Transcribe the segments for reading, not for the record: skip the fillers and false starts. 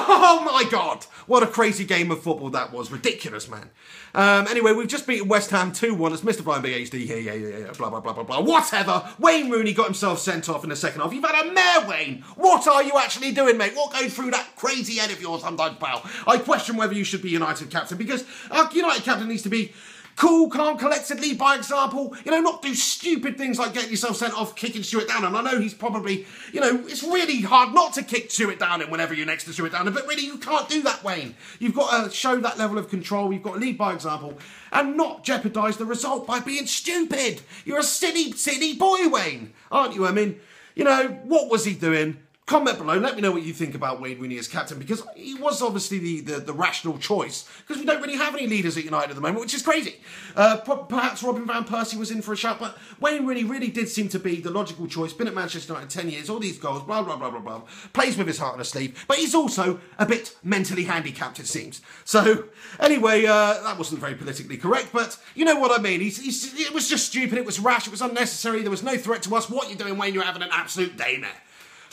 Oh my God, what a crazy game of football that was. Ridiculous, man. Anyway, we've just beaten West Ham 2-1. It's MrFlyingPigHD here, yeah, blah, blah, blah, blah, blah. Whatever. Wayne Rooney got himself sent off in the second half. You've had a mare, Wayne. What are you actually doing, mate? What goes through that crazy head of yours sometimes, pal? I question whether you should be United captain, because our United captain needs to be cool, calm, collected, lead by example. You know, not do stupid things like getting yourself sent off, kicking Stuart Down. And I know he's probably, you know, it's really hard not to kick Stuart Down whenever you're next to Stuart Down. But really, you can't do that, Wayne. You've got to show that level of control. You've got to lead by example and not jeopardise the result by being stupid. You're a silly, silly boy, Wayne, aren't you? I mean, you know, what was he doing? Comment below, let me know what you think about Wayne Rooney as captain, because he was obviously the rational choice, because we don't really have any leaders at United at the moment, which is crazy. Perhaps Robin Van Persie was in for a shout, but Wayne Rooney really did seem to be the logical choice. Been at Manchester United 10 years, all these goals, blah, blah, blah, blah, blah. Plays with his heart on his sleeve, but he's also a bit mentally handicapped, it seems. So, anyway, that wasn't very politically correct, but you know what I mean. It was just stupid, it was rash, it was unnecessary, there was no threat to us. What are you doing, Wayne? You're having an absolute day there.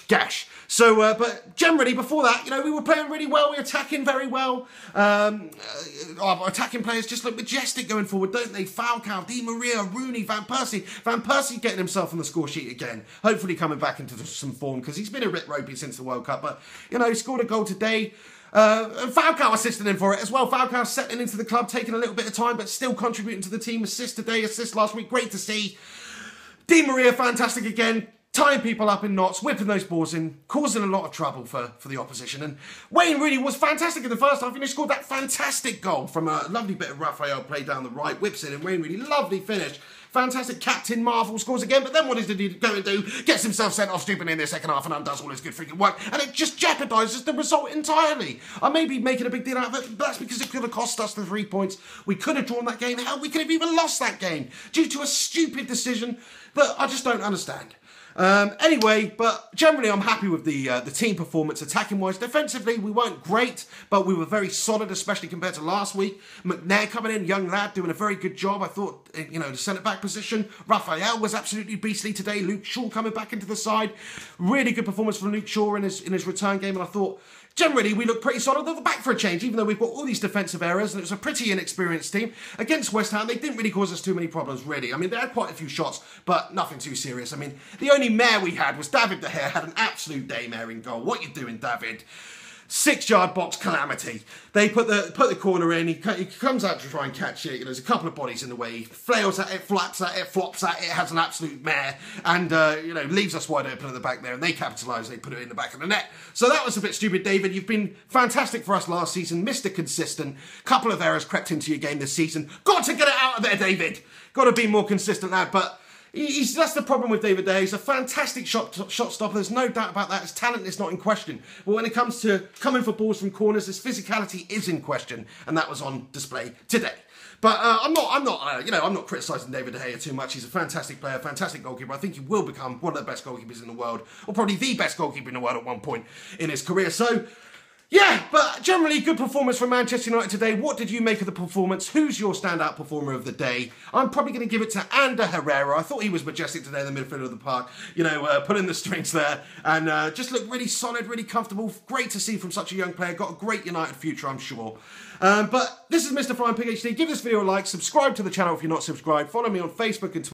Gash. So, but generally before that, you know, we were playing really well. We were attacking very well. Our attacking players just look majestic going forward, don't they? Falcao, Di Maria, Rooney, Van Persie. Van Persie getting himself on the score sheet again. Hopefully coming back into some form, because he's been a bit ropey since the World Cup. But, you know, he scored a goal today. And Falcao assisted him for it as well. Falcao settling into the club, taking a little bit of time, but still contributing to the team. Assist today, assist last week. Great to see. Di Maria, fantastic again. Tying people up in knots, whipping those balls in, causing a lot of trouble for the opposition. And Wayne Rooney was fantastic in the first half. He scored that fantastic goal from a lovely bit of Raphael play down the right, whips it in. Wayne Rooney, lovely finish. Fantastic. Captain Marvel scores again, but then what did he go and do? Gets himself sent off stupid in the second half and undoes all his good freaking work, and it just jeopardises the result entirely. I may be making a big deal out of it, but that's because it could have cost us the 3 points. We could have drawn that game. Hell, we could have even lost that game due to a stupid decision that I just don't understand. Anyway, but generally I'm happy with the team performance attacking wise. Defensively we weren't great, but we were very solid, especially compared to last week. McNair coming in, young lad, doing a very good job. I thought, you know, the centre back position, Raphael was absolutely beastly today. Luke Shaw coming back into the side, really good performance from Luke Shaw in his return game, and I thought generally we look pretty solid at the back for a change, even though we've got all these defensive errors, and it was a pretty inexperienced team. Against West Ham, they didn't really cause us too many problems, really. I mean, they had quite a few shots, but nothing too serious. I mean, the only mare we had was David De Gea, had an absolute daymare in goal. What you doing, David? 6-yard box calamity. They put the corner in. He comes out to try and catch it. You know, there's a couple of bodies in the way. He flails at it, flaps at it, flops at it. Has an absolute mare, and you know, leaves us wide open at the back there. And they capitalise. They put it in the back of the net. So that was a bit stupid, David. You've been fantastic for us last season. Mr. Consistent. Couple of errors crept into your game this season. Got to get it out of there, David. Got to be more consistent, lad. But that's the problem with David De Gea. He's a fantastic shot stopper. There's no doubt about that. His talent is not in question. But when it comes to coming for balls from corners, his physicality is in question, and that was on display today. But I'm not criticising David De Gea too much. He's a fantastic player, fantastic goalkeeper. I think he will become one of the best goalkeepers in the world, or probably the best goalkeeper in the world at one point in his career. So, yeah, but generally good performance from Manchester United today. What did you make of the performance? Who's your standout performer of the day? I'm probably going to give it to Ander Herrera. I thought he was majestic today in the midfield of the park. You know, pulling the strings there, and just looked really solid, really comfortable. Great to see from such a young player. Got a great United future, I'm sure. But this is MrFlyingPigHD. Give this video a like, subscribe to the channel if you're not subscribed. Follow me on Facebook and Twitter.